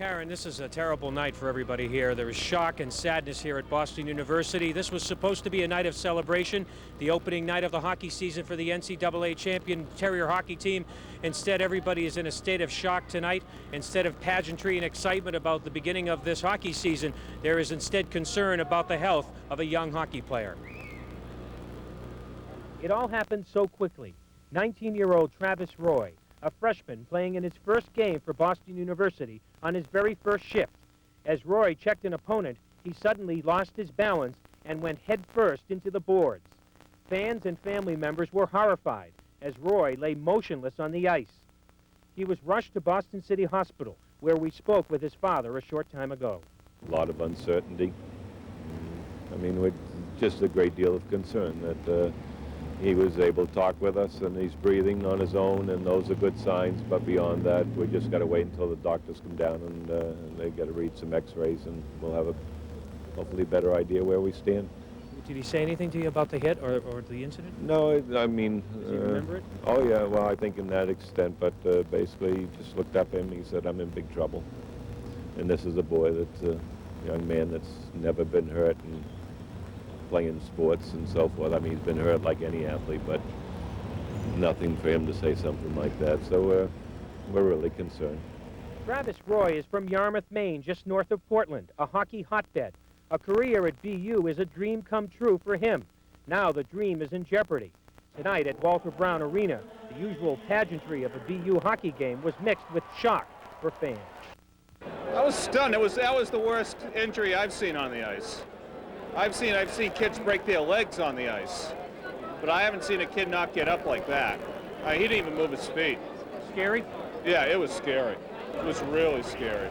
Karen, this is a terrible night for everybody here. There is shock and sadness here at Boston University. This was supposed to be a night of celebration, the opening night of the hockey season for the NCAA champion Terrier hockey team. Instead, everybody is in a state of shock tonight. Instead of pageantry and excitement about the beginning of this hockey season, there is instead concern about the health of a young hockey player. It all happened so quickly. 19-year-old Travis Roy, a freshman playing in his first game for Boston University on his very first shift. As Roy checked an opponent, he suddenly lost his balance and went headfirst into the boards. Fans and family members were horrified as Roy lay motionless on the ice. He was rushed to Boston City Hospital, where we spoke with his father a short time ago. A lot of uncertainty. I mean, with just a great deal of concern that he was able to talk with us, and he's breathing on his own, and those are good signs. But beyond that, we just got to wait until the doctors come down and they got to read some x-rays, and we'll have a hopefully better idea where we stand. Did he say anything to you about the hit or the incident? No, I mean... Does he remember it? Oh, yeah, well, I think in that extent, but basically he just looked up at him and he said, I'm in big trouble. And this is a boy that's a young man that's never been hurt and playing sports and so forth. I mean, he's been hurt like any athlete, but nothing for him to say something like that. So we're really concerned. Travis Roy is from Yarmouth, Maine, just north of Portland, a hockey hotbed. A career at BU is a dream come true for him. Now the dream is in jeopardy. Tonight at Walter Brown Arena, the usual pageantry of a BU hockey game was mixed with shock for fans. I was stunned. That was the worst injury I've seen on the ice. I've seen kids break their legs on the ice, but I haven't seen a kid not get up like that. He didn't even move his feet. Scary? Yeah, it was scary. It was really scary.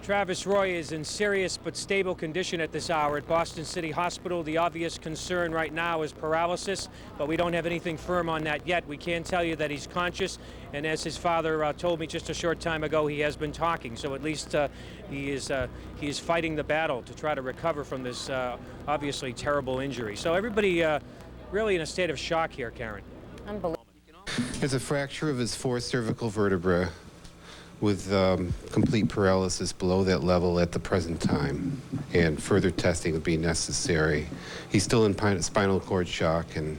Travis Roy is in serious but stable condition at this hour at Boston City Hospital. The obvious concern right now is paralysis, but we don't have anything firm on that yet. We can tell you that he's conscious, and as his father told me just a short time ago, he has been talking. So at least he is fighting the battle to try to recover from this obviously terrible injury. So everybody really in a state of shock here, Karen. Unbelievable. There's a fracture of his fourth cervical vertebra with complete paralysis below that level at the present time, and further testing will be necessary. He's still in spinal cord shock, and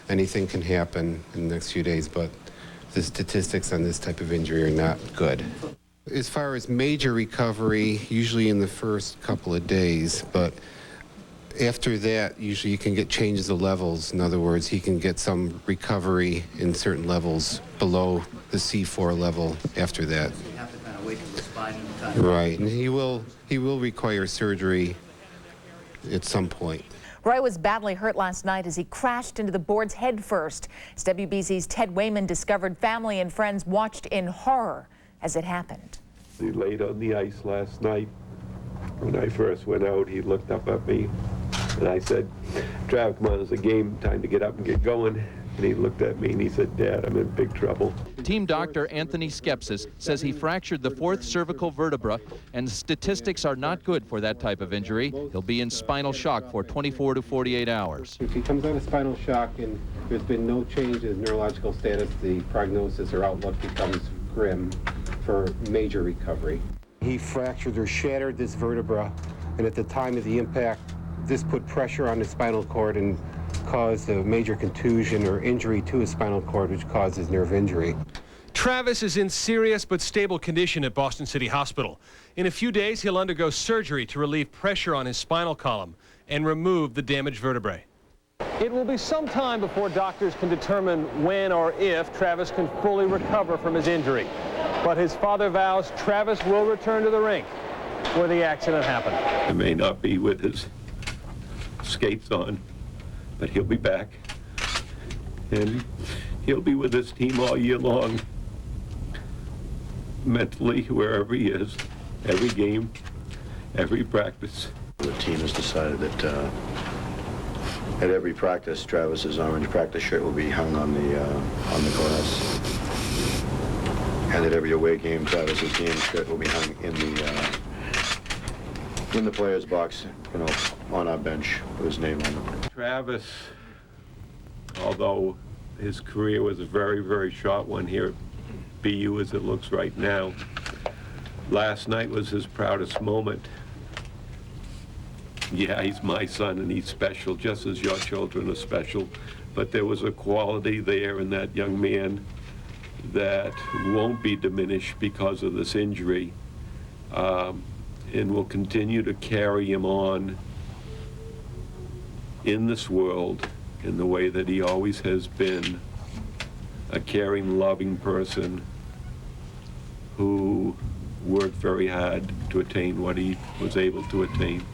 anything can happen in the next few days, but the statistics on this type of injury are not good. As far as major recovery, usually in the first couple of days, but after that, usually you can get changes of levels. In other words, he can get some recovery in certain levels below the C4 level after that. So you have to kind of wait till the spine and kind of... Right, and he will require surgery at some point. Roy was badly hurt last night as he crashed into the boards head first. As WBZ's Ted Wayman discovered, family and friends watched in horror as it happened. He laid on the ice last night. When I first went out, he looked up at me, and I said, Trav, come on, it's a game, time to get up and get going. And he looked at me and he said, Dad, I'm in big trouble. Team doctor Anthony Skepsis says he fractured the fourth cervical vertebra, and statistics are not good for that type of injury. He'll be in spinal shock for 24 to 48 hours. If he comes out of spinal shock and there's been no change in his neurological status, the prognosis or outlook becomes grim for major recovery. He fractured or shattered this vertebra, and at the time of the impact, this put pressure on his spinal cord and caused a major contusion or injury to his spinal cord, which causes nerve injury. Travis is in serious but stable condition at Boston City Hospital. In a few days, he'll undergo surgery to relieve pressure on his spinal column and remove the damaged vertebrae. It will be some time before doctors can determine when or if Travis can fully recover from his injury. But his father vows Travis will return to the rink where the accident happened. I may not be with his skates on, but he'll be back. And he'll be with his team all year long. Mentally, wherever he is, every game, every practice. The team has decided that at every practice, Travis's orange practice shirt will be hung on the glass. And at every away game, Travis's game shirt will be hung in the players' box, you know, on our bench with his name on it. Travis, although his career was a very, very short one here at BU as it looks right now, last night was his proudest moment. Yeah, he's my son and he's special, just as your children are special. But there was a quality there in that young man that won't be diminished because of this injury, and will continue to carry him on in this world in the way that he always has been, a caring, loving person who worked very hard to attain what he was able to attain.